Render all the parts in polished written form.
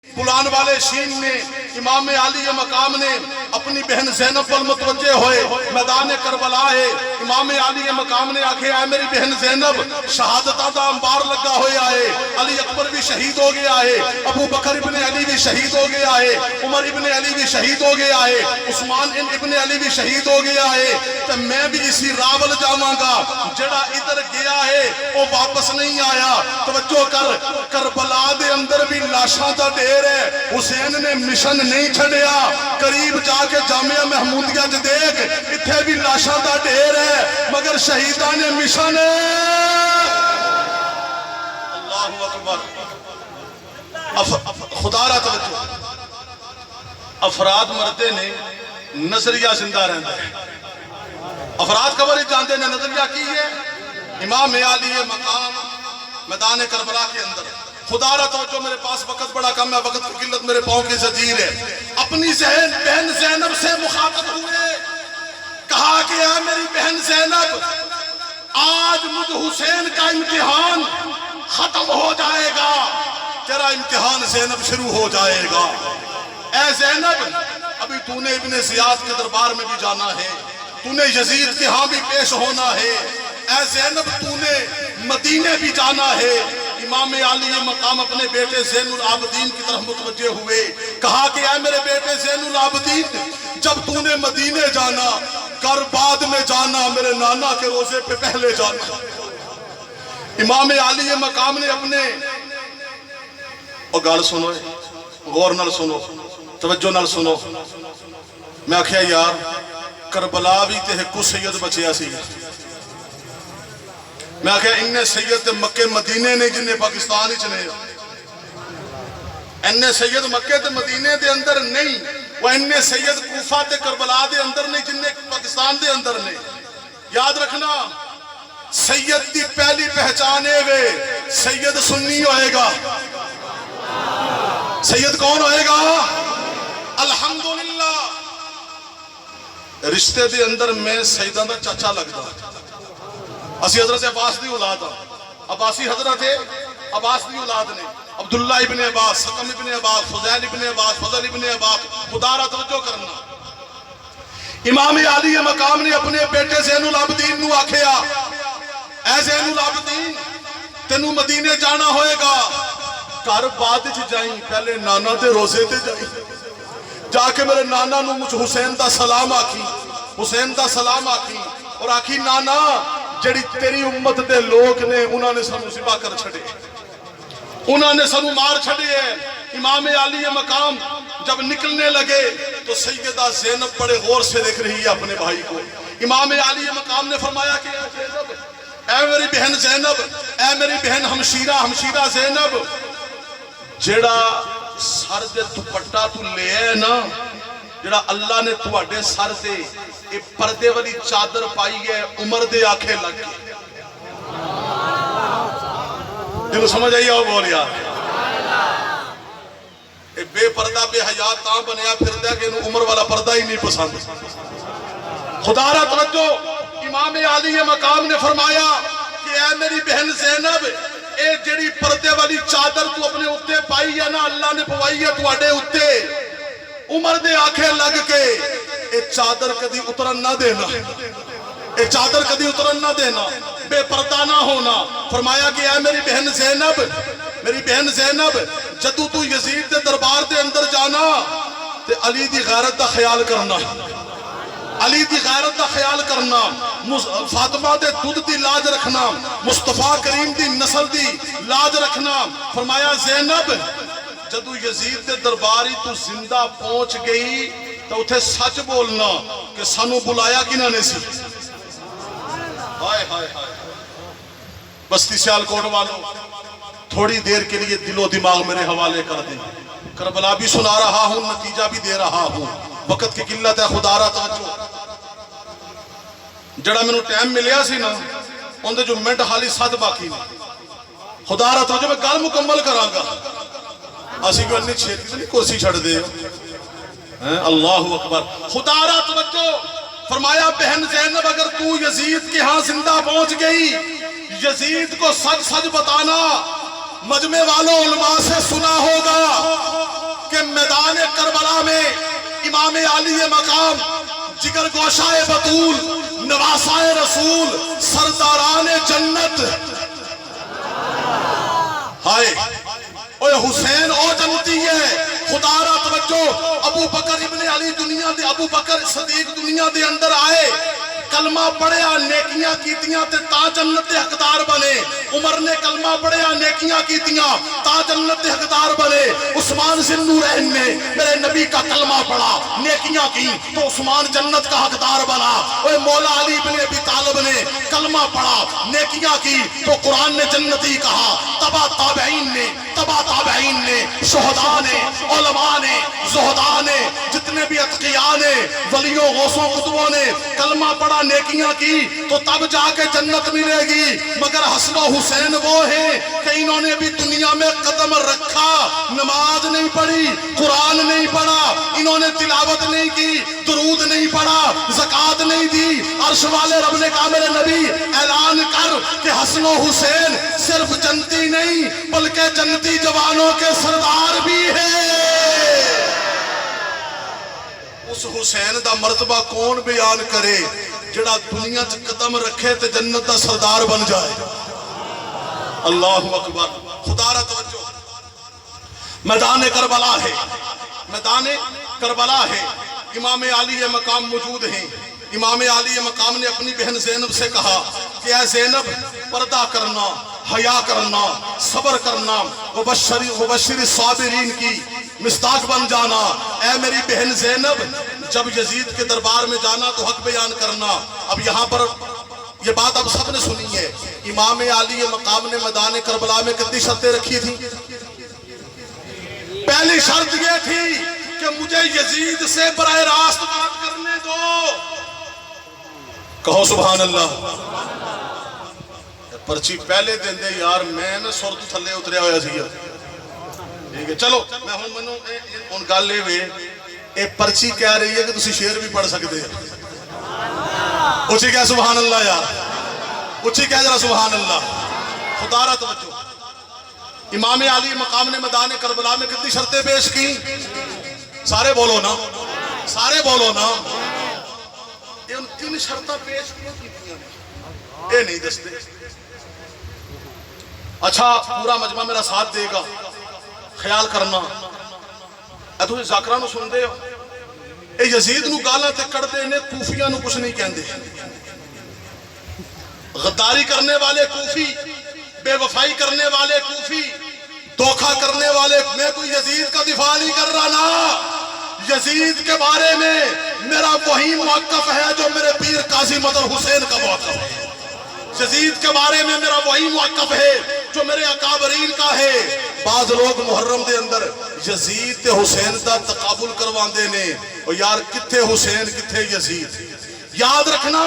بلان والے شین نے امام علی مقام نے اپنی بہن زینب پر متوجہ ہوئے میدان کربلا ہے. امام علی مقام نے آکھے اے میری بہن زینب شہادت دا انبار لگا ہویا ہے. علی اکبر بھی شہید ہو گیا ہے, ابو بکر ابن علی بھی شہید ہو گیا ہے, عمر ابن علی بھی شہید ہو گیا ہے, عثمان ابن علی بھی شہید ہو گیا ہے. تو میں بھی اسی راول جاواں گا. جڑا ادھر گیا ہے وہ واپس نہیں آیا. توجہ کر, کربلا دے اندر بھی لاشاں دا ڈھیر ہے. حسین نے مشن نہیں چھڑیا. قریب جا کے جامعہ محمودیہ جو دیکھ اتھے بھی لاشاں دا ڈھیر ہے مگر شہیدان مشن ہے. اللہ اکبر. خدا را توجہ, افراد مرتے نے نظریہ زندہ رہتا ہے. افراد قبر جانتے ہیں نظریہ کی ہے. امام علی مقام میدان کربلا کے اندر. خدا را توجہ, میرے پاس وقت بڑا کم ہے, وقت کی قلت میرے پاؤں کی زنجیر ہے. اپنی بہن زینب سے مخاطب ہوئے, کہا کہ اے میری بہن زینب آج مجھ حسین کا امتحان ختم ہو جائے گا, تیرا امتحان زینب شروع ہو جائے گا. اے زینب ابھی تو نے ابن زیاد کے دربار میں بھی جانا ہے, تو نے یزید کے ہاں بھی پیش ہونا ہے. اے زینب تو نے مدینے بھی جانا ہے. امام علی مقام اپنے بیٹے زین العابدین کی طرف متوجہ ہوئے, کہا کہ اے میرے بیٹے زین العابدین جب تو نے مدینے جانا کر بعد میں جانا, میرے نانا کے روزے پہ پہلے جانا. امام علی مقام نے اپنے اور گال سنو, غور نال سنو, توجہ نال سنو. میں آکھیا یار کربلا بھی تے کو سید بچیا سی. میں آکھیا انہیں سید مکے مدینے نے جنہیں پاکستان ہی چنے, انہیں سید مکے تے مدینے دے اندر نہیں, وہ انہیں سید کوفہ تے کربلا دے اندر نہیں جنہیں پاکستان دے اندر نہیں. یاد رکھنا سید دی پہلی پہچانے وے سید سنی ہوئے گا. سید کون ہوئے گا؟ الحمدللہ رشتے دے اندر میں سیدہ دا چاچا لگتا. اسی حضرت عباس دی اولاد ہاں, عباسی حضرت عباس دی اولاد نے, عبداللہ ابن عباس, سقم ابن عباس, فضیل ابن عباس, فضل ابن عباس. خدا را توجہ کرنا. امام علی مقام نے اپنے بیٹے زین العابدین نو آکھیا اے زین العابدین تینوں مدینے جانا ہوئے گا, کر بعد جائیں پہلے نانا دے روزے تے جائیں, جا کے میرے نانا نو مجھ حسین دا سلام آکھی, حسین دا سلام آکھی اور آکھی نانا جڑی تیری امت دے لوگ نے انہوں نے سنو ذبح کر چھڑے, انہوں نے سنو مار چھڑے ہیں. امام علی مقام جب نکلنے لگے تو سیدہ زینب بڑے غور سے دیکھ رہی ہے اپنے بھائی کو. امام علی مقام نے فرمایا کہ اے میری بہن زینب, اے میری بہن ہمشیرہ زینب, جڑا سر دے دوپٹہ تو لے ہے نا, جڑا اللہ نے تواڈے سر دے اے پردے والی چادر پائی ہے عمر دے آنکھیں لگ گئی. جنہوں سمجھ آئی آؤ بول یار, اے بے پردہ بے حیات تاں بنیا پھر دے کہ انہوں عمر والا پردہ ہی نہیں پسند. خدا را توجہ, امام علی مقام نے فرمایا کہ اے میری بہن زینب اے جڑی پردے والی چادر تو اپنے اتے پائی ہے نا, اللہ نے پوائی ہے تواڈے اتے, عمر دے آنکھیں لگ کے اے چادر کدی اترن نہ دینا, اے چادر کدی اترن نہ دینا, بے پردہ نہ ہونا. فرمایا کہ اے میری بہن زینب, میری بہن زینب جدو تو یزید دے دربار دے اندر جانا تے علی دی غیرت دا خیال کرنا, علی دی غیرت دا خیال کرنا, فاطمہ دے دودھ دی لاج رکھنا, مصطفیٰ کریم دی نسل دی لاج رکھنا. فرمایا زینب جدو یزید دے درباری تو زندہ پہنچ گئی تو اتھے سچ بولنا کہ سانو بلایا کنہ نے سی. ہائے ہائے ہائے, بستی سیالکوٹ والوں تھوڑی دیر کے لیے دل و دماغ میرے حوالے کر دیں. کربلا بھی سنا رہا ہوں, نتیجہ بھی دے رہا ہوں, وقت کی قلت ہے. خدا را توجہ, جڑا میں نے ٹائم ملیا سی نا ان دے جو منٹ حالی ساتھ باقی نے. خدا را توجہ, میں گل مکمل کراں گا, اسی کو انہیں چھیتی نہیں کرسی چھڑ دے. اللہ اکبر. خدا را توجہ, فرمایا بہن زینب اگر تو یزید کے ہاں زندہ پہنچ گئی, یزید کو سچ سچ بتانا, مجمع والوں علماء سے سنا ہوگا امام علی مقام جگر گوشائے بطول نواسائے رسول سرداران جنت ہائے اوے حسین او جنتی ہے خدا را توجہ ابو بکر ابن علی دنیا دے ابو بکر صدیق دنیا دے اندر آئے کلمہ پڑھیا نیکیاں کیتیاں تے تا جنت دے حقدار بنے عمر نے کلمہ پڑھیا نیکیاں کیتیاں تا جنت دے حقدار بنے عثمان ذی النورین نے میرے نبی کا کلمہ پڑھا نیکیاں کی تو عثمان جنت کا حقدار بنا اوے مولا علی بن ابی طالب نے کلمہ پڑھا نیکیاں کی تو قرآن نے جنتی کہا تبا تابعین نے شہداء نے علماء نے زہداء نے جتنے بھی اتقیاء نے ولیوں غوثوں قطبوں نے کلمہ پڑھا نیکیاں کی تو تب جا کے جنت ملے گی مگر حسن و حسین وہ ہیں کہ انہوں نے بھی دنیا میں قدم رکھا نماز نہیں پڑھی قرآن نہیں پڑھا انہوں نے تلاوت نہیں کی درود نہیں پڑھا زکوٰۃ نہیں دی عرش والے رب نے کہا میرے نبی اعلان کر کہ حسن و حسین صرف جنتی نہیں بلکہ جنتی جوانوں کے سردار بھی ہیں اس حسین دا مرتبہ کون بیان کرے جڑا دنیا چ قدم رکھے تے جنت دا سردار بن جائے اللہ اکبر خدا را توجہ میدان کربلا ہے میدان کربلا ہے امام علی مقام موجود ہیں امام علی مقام نے اپنی بہن زینب سے کہا کہ اے زینب پردہ کرنا حیا کرنا صبر کرنا وبشر الصابرین کی مصداق بن جانا اے میری بہن زینب جب یزید کے دربار میں جانا تو حق بیان کرنا اب یہاں پر یہ بات اب سب نے سنی ہے امام علی مقام نے میدان کربلا میں کتنی شرطیں رکھی تھی پہلی شرط یہ تھی کہ مجھے یزید سے براہ راست بات کرنے دو کہو سبحان اللہ پرچی پہلے دن دے یار میں نے سر تو تھلے اتریا ہویا سی ٹھیک ہے چلو میں ہوں منو ان گل لے ہوئے اے پرچی کہہ رہی ہے کہ تسی شعر بھی پڑھ سکتے ہیں اچھی کہہ سبحان اللہ یار اچھی کہہ ذرا سبحان اللہ خدا را توجہ امام علی مقام نے میدان کربلا میں کتنی شرطیں پیش کی سارے بولو نا سارے بولو نا یہ ان تین شرطیں پیش کی اے نہیں دستے اچھا پورا مجمع میرا ساتھ دے گا خیال کرنا اے تو ذاکرہ نو سن دے ہو اے یزید نو گالا تے کڑ دے نے کوفیاں نو کچھ نہیں کہندے غداری کرنے والے کوفی بے وفائی کرنے والے کوفی دھوکہ کرنے والے میں کوئی یزید کا دفاع نہیں کر رہا نا یزید کے بارے میں میرا وہی موقف ہے جو میرے پیر قاضی مظہر حسین کا موقف ہے یزید کے بارے میں میرا وہی موقف ہے جو میرے اکابرین کا ہے بعض لوگ محرم دے اندر یزید تے حسین دا تقابل کرواندے نے اور یار کتھے حسین کتھے یزید یاد رکھنا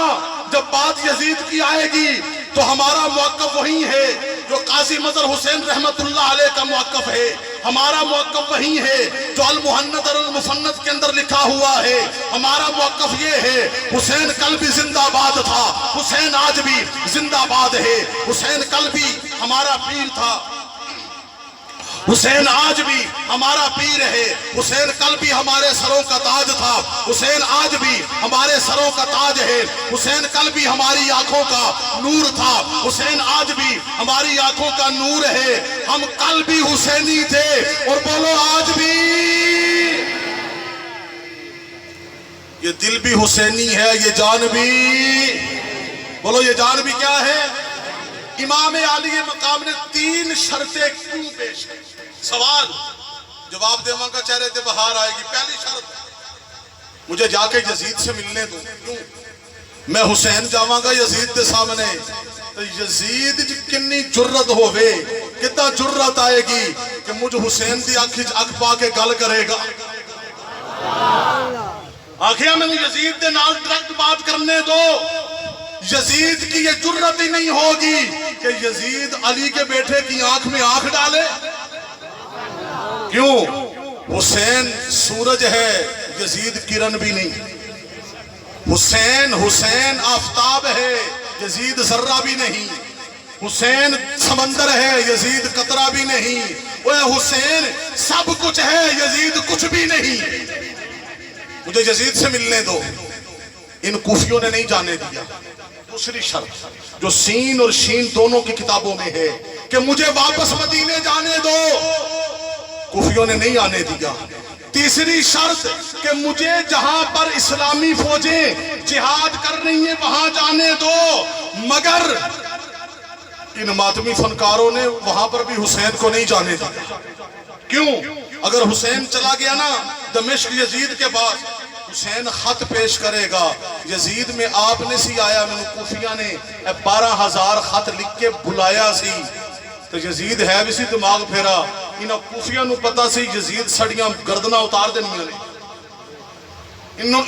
جب بات یزید کی آئے گی تو ہمارا موقف وہی ہے جو قاضی مظہر حسین رحمت اللہ علیہ کا موقف ہے ہمارا موقف وہی ہے جو المحنت اور المفنت کے اندر لکھا ہوا ہے ہمارا موقف یہ ہے حسین کل بھی زندہ باد تھا حسین آج بھی زندہ باد ہے حسین کل بھی ہمارا پیر تھا حسین آج بھی ہمارا پیر ہے حسین کل بھی ہمارے سروں کا تاج تھا حسین آج بھی ہمارے سروں کا تاج ہے حسین کل بھی ہماری آنکھوں کا نور تھا حسین آج بھی ہماری آنکھوں کا نور ہے ہم کل بھی حسینی تھے اور بولو آج بھی یہ دل بھی حسینی ہے یہ جان بھی بولو یہ جان بھی کیا ہے امام علی مقام نے تین شرطیں کیوں پیش کی سوال جواب دیواں کا چہرے تے بہار آئے گی پہلی شرط مجھے جا کے یزید سے ملنے دو کیوں میں حسین جاواں گا یزید دے سامنے تو یزید جی کنی جرت ہوئے کتنا جرت آئے گی کہ مجھ حسین دی اکھ پا کے گل کرے گا آخیا میں یزید دے نال ڈائریکٹ بات کرنے دو یزید کی یہ جرت ہی نہیں ہوگی کہ یزید علی کے بیٹے کی آنکھ میں آنکھ ڈالے کیوں حسین سورج ہے یزید کرن بھی نہیں حسین آفتاب ہے یزید ذرہ بھی نہیں حسین سمندر ہے یزید قطرہ بھی نہیں وہ حسین سب کچھ ہے یزید کچھ بھی نہیں مجھے یزید سے ملنے دو. ان کوفیوں نے نہیں جانے دیا. دوسری شرط جو سین اور شین دونوں کی کتابوں میں ہے کہ مجھے واپس مدینے جانے دو، کوفیوں نے نہیں آنے دیا. تیسری شرط کہ مجھے جہاں پر اسلامی فوجیں جہاد کر رہی ہیں وہاں جانے دو، مگر ان ماتمی فنکاروں نے وہاں پر بھی حسین کو نہیں جانے دیا. کیوں؟ اگر حسین چلا گیا نا دمشق یزید کے پاس، حسین خط پیش کرے گا یزید میں آپ نے سی آیا، میں کوفیہ نے 12,000 خط لکھ کے بلایا سی. تو یزید ہے بھی سی دماغ پھیرا، انہاں کوفیہ نو پتا سی یزید سڑیاں گردنہ اتار دنیا نے.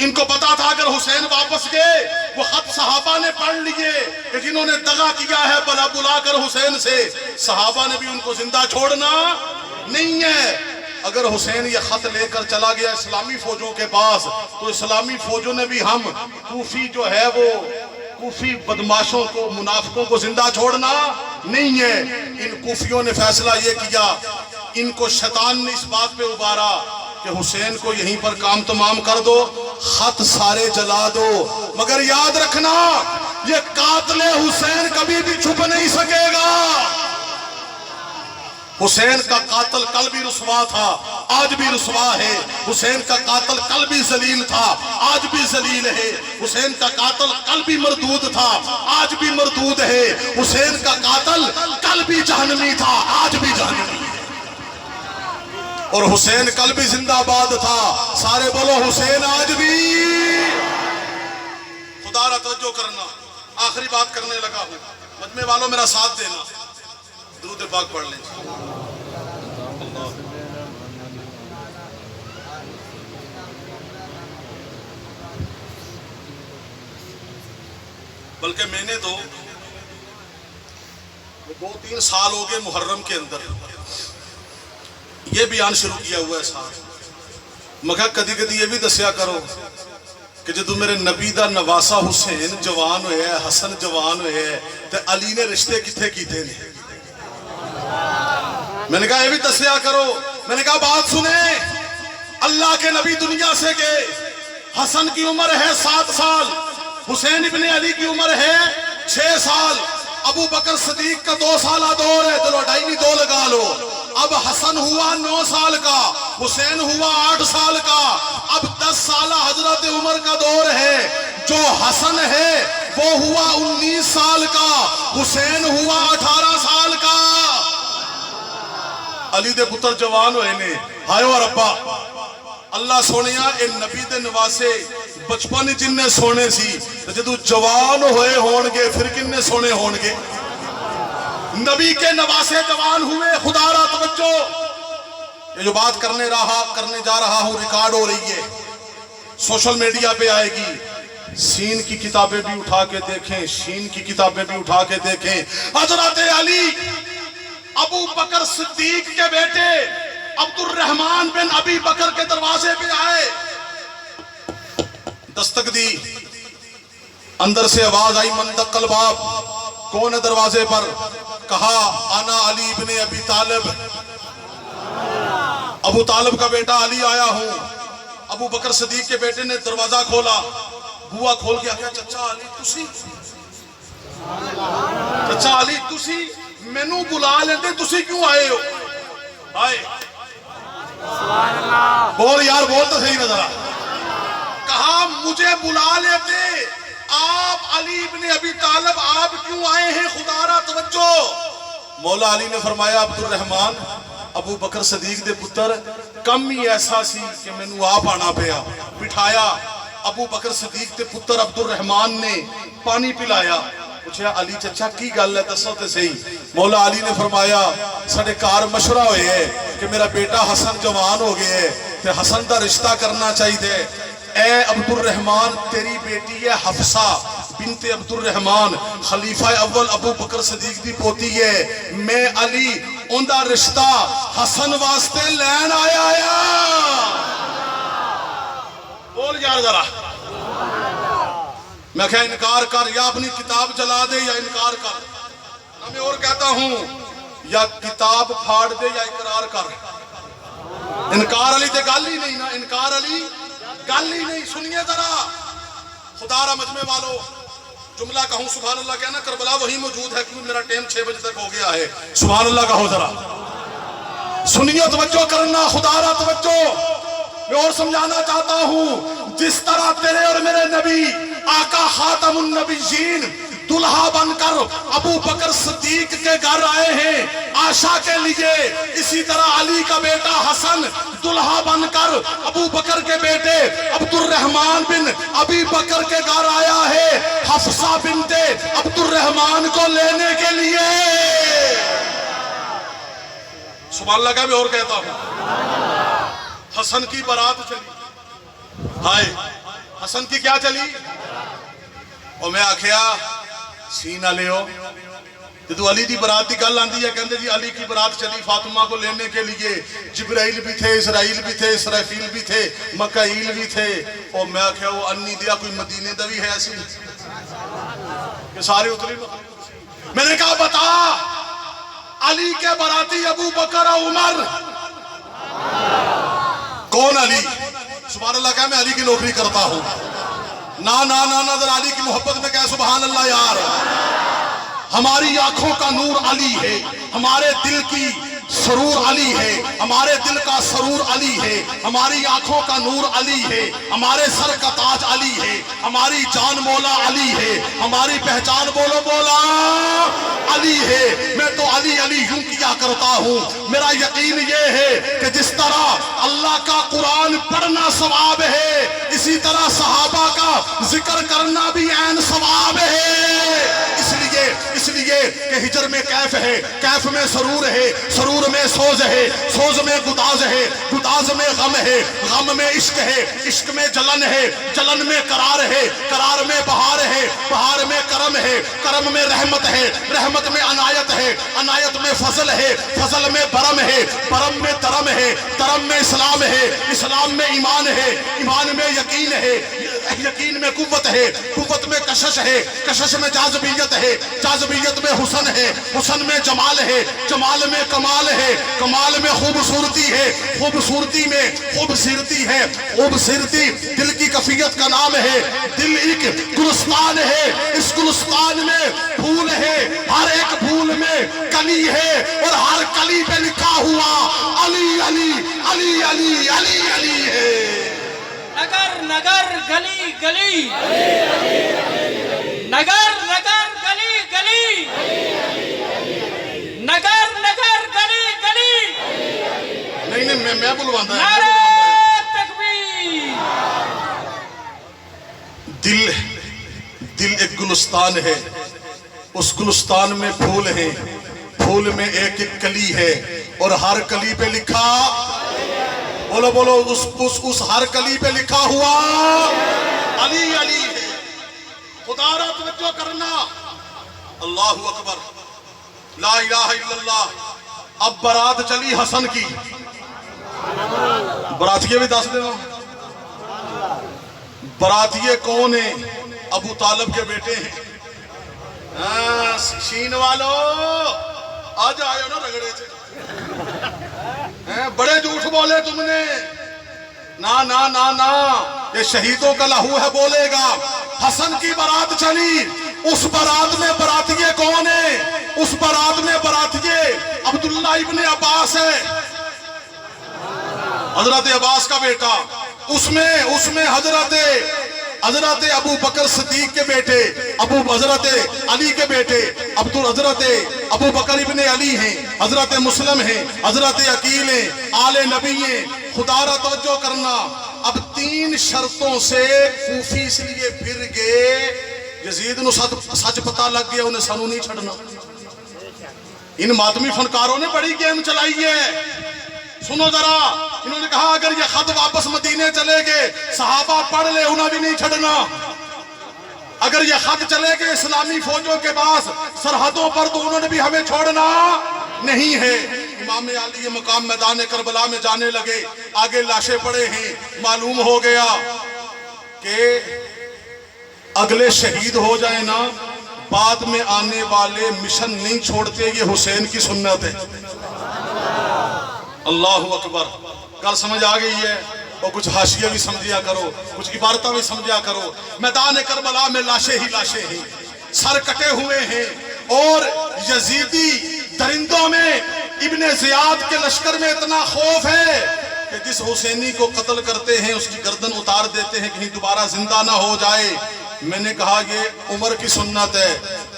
ان کو پتا تھا اگر حسین واپس گئے وہ خط صحابہ نے پڑھ لیے کہ جنہوں نے دغا کیا ہے بلا کر حسین سے، صحابہ نے بھی ان کو زندہ چھوڑنا نہیں ہے. اگر حسین یہ خط لے کر چلا گیا اسلامی فوجوں کے پاس تو اسلامی فوجوں نے بھی ہم کوفی جو ہے وہ کوفی بدماشوں کو منافقوں کو زندہ چھوڑنا نہیں ہے. ان کوفیوں نے فیصلہ یہ کیا، ان کو شیطان نے اس بات پہ ابارا کہ حسین کو یہیں پر کام تمام کر دو، خط سارے جلا دو، مگر یاد رکھنا یہ قاتل حسین کبھی بھی چھپ نہیں سکے گا. حسین کا قاتل کل بھی رسوا تھا، آج بھی رسوا ہے. حسین کا قاتل کل بھی ذلیل تھا، آج بھی ذلیل ہے. حسین کا قاتل کل بھی مردود تھا، آج بھی مردود ہے. حسین کا قاتل کل بھی جہنمی تھا، آج بھی جہنمی ہے. اور حسین کل بھی زندہ باد تھا. سارے بولو حسین آج بھی. خدا را توجہ کرنا، آخری بات کرنے لگا ہوں، مجمع والوں میرا ساتھ دینا، درود پاک پڑھ لیں. بلکہ میں نے تو 2-3 سال ہو گئے محرم کے اندر یہ بیان شروع کیا ہوا ہے صاحب. میں کہا کدی کدی یہ بھی دسیا کرو کہ جدو میرے نبی دا نواسا حسین جوان ہوئے ہے، حسن جوان ہوئے ہے، تے علی نے رشتے کتھے کیتے نے. میں نے کہا یہ بھی دسیا کرو. میں نے کہا بات سنیں، اللہ کے نبی دنیا سے گئے، حسن کی عمر ہے 7 سال، حسین ابن علی کی عمر ہے 6 سال، ابو بکر صدیق کا 2 سالہ دور ہے، چلو 2.5 لگا لو. اب حسن ہوا 9 سال کا، حسین ہوا 8 سال کا، اب 10 سالہ حضرت عمر کا دور ہے. جو حسن ہے وہ ہوا 19 سال کا، حسین ہوا 18 سال کا. علی دے پتر جوان ہوئے نے. ہائے ربا اللہ سونیا اے نبی دے نواسے بچپن جن نے سونے سی، جدو جوان ہوئے ہون گے پھر کن نے سونے ہون گے. نبی کے نواسے جوان ہوئے. خدا را توجہ، یہ جو بات کرنے جا رہا ہوں ریکارڈ ہو رہی ہے، سوشل میڈیا پہ آئے گی. سین کی کتابیں بھی اٹھا کے دیکھیں، شین کی کتابیں بھی اٹھا کے دیکھیں. حضرت علی ابو بکر صدیق کے بیٹے عبد الرحمن بن ابی بکر کے دروازے پہ آئے، دستک دی، اندر سے آواز آئی من دق الباب، کون ہے دروازے پر؟ کہا انا علی ابن ابی طالب، ابو طالب کا بیٹا علی آیا ہوں. ابو بکر صدیق کے بیٹے نے دروازہ کھولا، بوا کھول کے آیا، چچا علی تسی، چچا علی تسی مینوں بلا لیندے، تسی کیوں آئے ہو؟ آئے بول یار، بول تو صحیح نظر آ. کہا مجھے بلا لیتے، آپ علی ابن ابی طالب آپ کیوں آئے ہیں؟ خدا را توجہ. مولا علی نے فرمایا عبد الرحمن ابو بکر صدیق دے پتر کم ہی ایسا سی کہ مینوں آپ آنا پیا. بٹھایا، ابو بکر صدیق دے پتر عبد الرحمن نے پانی پلایا. پوچھا علی چچا کی گل ہے دسو تے صحیح. مولا علی نے فرمایا ساڈے کار مشورہ ہوئے ہے کہ میرا بیٹا حسن جوان ہو گیا ہے تے حسن دا رشتہ کرنا چاہیے. اے عبد الرحمن تیری بیٹی ہے حفصہ بنت عبد الرحمن، خلیفہ اول ابو بکر صدیق دی پوتی ہے. میں علی ان دا رشتہ حسن واسطے لین آیا. بول یار ذرا. میں کہا انکار کر، یا اپنی کتاب جلا دے یا انکار کر. میں اور کہتا ہوں یا کتاب پھاڑ دے یا اقرار کر. انکار علی تے گل ہی نہیں نا. انکار علی گل ہی نہیں. سنیے ذرا خدا را مجمع والو، جملہ کہوں سبحان اللہ کہنا، کربلا وہی موجود ہے کیونکہ میرا ٹائم 6 بجے تک ہو گیا ہے. سبحان اللہ کہو ذرا. سنیے توجہ کرنا، خدا را توجہ. میں اور سمجھانا چاہتا ہوں، جس طرح تیرے اور میرے نبی آقا خاتم النبیین دلہا بن کر ابو بکر صدیق کے گھر آئے ہیں عائشہ کے لیے، اسی طرح علی کا بیٹا حسن دلہا بن کر ابو بکر کے بیٹے عبد الرحمن بن ابی بکر کے گھر آیا ہے حفصہ بنت عبد الرحمن کو لینے کے لیے. سبحان اللہ کا میں اور کہتا ہوں، حسن کی بارات چلی. ہائے حسن کی کیا چلی؟ اور میں آکھیا سینہ لیو تو علی دی برات دی گل آندی ہے، کہندے جی علی کی برات چلی فاطمہ کو لینے کے لیے. جبرائیل بھی تھے، اسرائیل بھی تھے، اسرافیل بھی تھے، مکائیل بھی تھے. اور میں آکھیا وہ انی دیا کوئی مدینے دا بھی ہے ایسی کہ سارے اتری. میں نے کہا بتا علی کے براتی ابو بکر اور عمر. کون علی؟ سبحان اللہ کہا میں علی کی نوکری کرتا ہوں. نا نا نا نا ذرا علی کی محبت میں کہا سبحان اللہ یار. ہماری آنکھوں کا نور علی ہے، ہمارے دل کی سرور علی ہے، ہمارے دل کا سرور علی ہے، ہماری آنکھوں کا نور علی ہے، ہمارے سر کا تاج علی ہے، ہماری جان مولا علی ہے، ہماری پہچان بولو مولا علی ہے. میں تو علی علی یوں کیا کرتا ہوں. میرا یقین یہ ہے کہ جس طرح اللہ کا قرآن پڑھنا ثواب ہے، اسی طرح صحابہ کا ذکر کرنا بھی عین ثواب ہے. اس لیے کہ ہجر میں کیف ہے، کیف میں سرور ہے، سرور میں سوز ہے، سوز میں گداز ہے، گداز میں غم ہے، غم میں عشق ہے، عشق میں جلن ہے، جلن میں قرار ہے، قرار میں بہار ہے، بہار میں کرم ہے، کرم میں رحمت ہے، رحمت میں عنایت ہے، عنایت میں فضل ہے، فضل میں برم ہے، برم میں درم ہے، درم میں اسلام ہے، اسلام میں ایمان ہے، ایمان میں یقین ہے، یقین میں قوت ہے، قوت میں کشش ہے، کشش میں جاذبیت ہے، جاذبیت میں حسن ہے، حسن میں جمال ہے، جمال میں کمال ہے، کمال میں خوبصورتی ہے، خوبصورتی میں خوبصورتی ہے، خوبصورتی دل کی کفیت کا نام ہے. دل ایک گلستان ہے، اس گلستان میں پھول ہے، ہر ایک پھول میں کلی ہے، اور ہر کلی پہ لکھا ہوا علی علی علی علی علی علی ہے. نگر نگر گلی گلی، نگر نگر گلی گلی، نگر نگر گلی گلی. نہیں میں بلواندہ ہے. نعرہ تکبیر. دل ایک گلستان ہے، اس گلستان میں پھول ہیں، پھول میں ایک ایک کلی ہے، اور ہر کلی پہ لکھا بولو بولو اس ہر کلی پہ لکھا ہوا علی علی ہے. خدا را توجہ کرنا. اللہ اکبر، لا الہ الا اللہ. اب برات چلی حسن کی. براتیے بھی دس دینا. براتیے کون ہیں؟ ابو طالب کے بیٹے ہیں. شین والو آج آئے ہو نا رگڑے سے. بڑے جھوٹ بولے تم نے. نا نا نا نا، یہ شہیدوں کا لہو ہے بولے گا. حسن کی برات چلی، اس برات میں براتیے کون ہیں؟ اس برات میں براتیے عبداللہ ابن عباس ہے، حضرت عباس کا بیٹا. اس میں حضرت ابو بکر صدیق کے بیٹے، حضرت علی کے بیٹے حضرت ابو بکر ابن علی ہیں، حضرت مسلم ہیں، حضرت عقیل ہیں، آل نبی ہیں. خدا را توجہ کرنا. اب 3 شرطوں سے کوفی اس لیے پھر گئے، یزید نو سچ پتا لگ گیا انہیں سانو نہیں چھڑنا. ان ماتمی فنکاروں نے بڑی گیم چلائی ہے. سنو ذرا، انہوں نے کہا اگر یہ خط واپس مدینے چلے گئے صحابہ پڑھ لے انہیں بھی نہیں چھڑنا. اگر یہ خط چلے گئے اسلامی فوجوں کے پاس سرحدوں پر تو انہوں نے بھی ہمیں چھوڑنا نہیں ہے. امام علی مقام میدان کربلا میں جانے لگے، آگے لاشیں پڑے ہیں. معلوم ہو گیا کہ اگلے شہید ہو جائیں نا، بعد میں آنے والے مشن نہیں چھوڑتے. یہ حسین کی سنت ہے. اللہ اکبر. کل سمجھ آ گئی ہے. اور کچھ حاشیہ بھی سمجھیا کرو، کچھ عبارتیں بھی سمجھیا کرو۔ میدان کربلا میں لاشیں ہی لاشیں ہیں، سر کٹے ہوئے ہیں، اور یزیدی درندوں میں ابن زیاد کے لشکر میں اتنا خوف ہے کہ جس حسینی کو قتل کرتے ہیں اس کی گردن اتار دیتے ہیں کہیں دوبارہ زندہ نہ ہو جائے۔ میں نے کہا یہ عمر کی سنت ہے،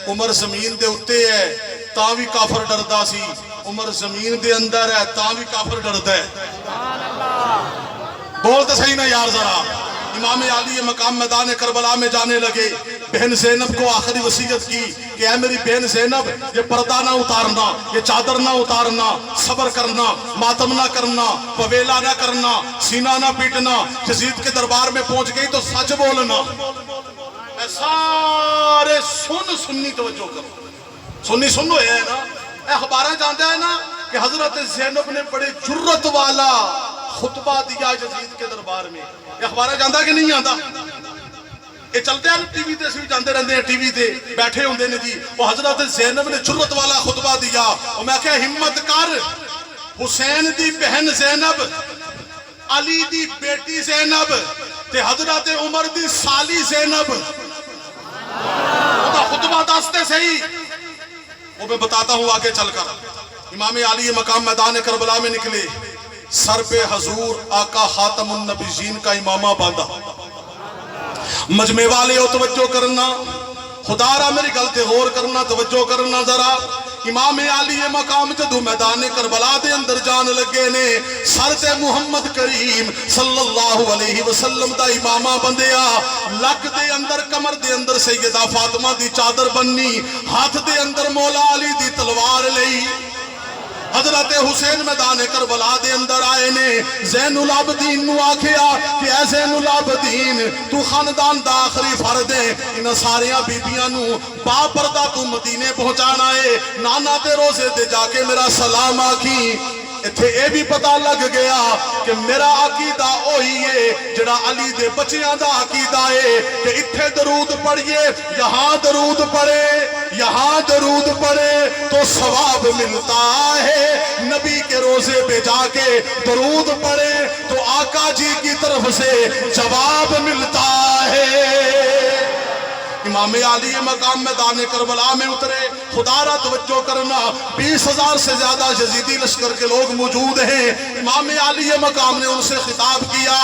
عمر زمین دے اتے ہے تاں بھی کافر ڈردا سی، عمر زمین دے اندر ہے تاں بھی کافر ڈردا ہے۔ بولتے صحیح نا یار ذرا۔ امام علی مقام میدان کربلا میں جانے لگے، بہن زینب کو آخری وصیت کی کہ اے میری بہن زینب، یہ پردہ نہ اتارنا، یہ چادر نہ اتارنا، صبر کرنا، ماتم نہ کرنا، پویلا نہ کرنا، سینہ نہ پیٹنا۔ یزید کے دربار میں پہنچ گئی تو سچ بولنا۔ اے سارے سنی توجہ کرو، سنی سن ہوئے ہیں نا۔ اے اخباریں جانتا ہے نا کہ حضرت زینب نے بڑے جرت والا خطبہ دیا یزید کے دربار میں۔ یہ اخباریں جانتا کہ نہیں آتا؟ یہ چلتے ہیں ٹی وی تے، بھی جانتے رہتے ہیں ٹی وی تے بیٹھے ہوندے نے جی۔ وہ حضرت زینب نے جرت والا خطبہ دیا اور میں کہا ہمت کر، حسین دی بہن زینب، علی دی بیٹی زینب تے حضرت عمر دی سالی زینب، وہ خطبہ دستے صحیح، وہ میں بتاتا ہوں آگے چل کر۔ امام علی مقام میدان کربلا میں نکلے، سر پہ حضور آقا خاتم النبیین کا امامہ باندھا۔ مجمع والے ہو توجہ کرنا، خدا را میری گل تے غور کرنا، توجہ کرنا ذرا۔ امام علی مقام جدو میدان کربلا دے اندر جان لگے نے، سر تے محمد کریم صلی اللہ علیہ وسلم دا امامہ بندیا، لک دے اندر کمر دے اندر سیدہ فاطمہ دی چادر بننی، ہاتھ دے اندر مولا علی دی تلوار لئی۔ حضرت حسین میدان کربلا دے اندر آئے نے، زین العابدین نو آکھیا کہ اے زین العابدین تو خاندان دا آخری فرد ہے، انہاں ساریاں بیبیاں نو با پردہ تو مدینے پہنچانا ہے، نانا دے روزے دے جا کے میرا سلام آکھی۔ اتھے اے بھی پتہ لگ گیا کہ میرا عقیدہ اوہی ہے جڑا علی دے بچیاں دا عقیدہ ہے کہ اتھے درود پڑھئے، یہاں درود پڑھے، یہاں درود پڑھے تو ثواب ملتا ہے، نبی کے روزے پہ جا کے درود پڑھے تو آقا جی کی طرف سے جواب ملتا ہے۔ امام علی مقام میدان کربلا میں اترے، خدا را توجہ کرنا، 20,000 سے زیادہ یزیدی لشکر کے لوگ موجود ہیں۔ امام علی مقام نے ان سے خطاب کیا،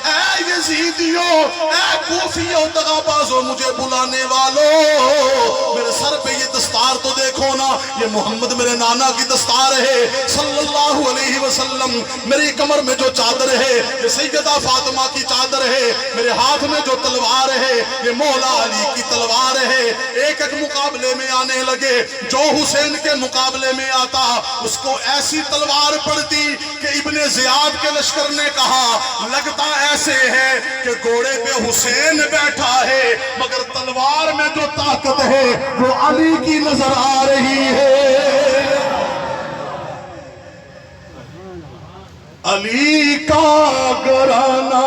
اے یزیدیوں، اے کوفیوں، دغابازوں، مجھے بلانے والوں، میرے سر پہ یہ دستار تو دیکھو نا، یہ محمد میرے نانا کی دستار ہے صلی اللہ علیہ وسلم۔ میری کمر میں جو چادر ہے یہ سیدہ فاطمہ کی چادر ہے، میرے ہاتھ میں جو تلوار ہے یہ مولا علی کی تلوار ہے۔ ایک ایک مقابلے میں آنے لگے، جو حسین کے مقابلے میں آتا اس کو ایسی تلوار پڑتی کہ ابن زیاد کے لشکر نے کہا لگتا ایسے ہے کہ گھوڑے پہ حسین بیٹھا ہے مگر تلوار میں جو طاقت ہے وہ علی کی نظر آ رہی ہے۔ علی کا گھرانہ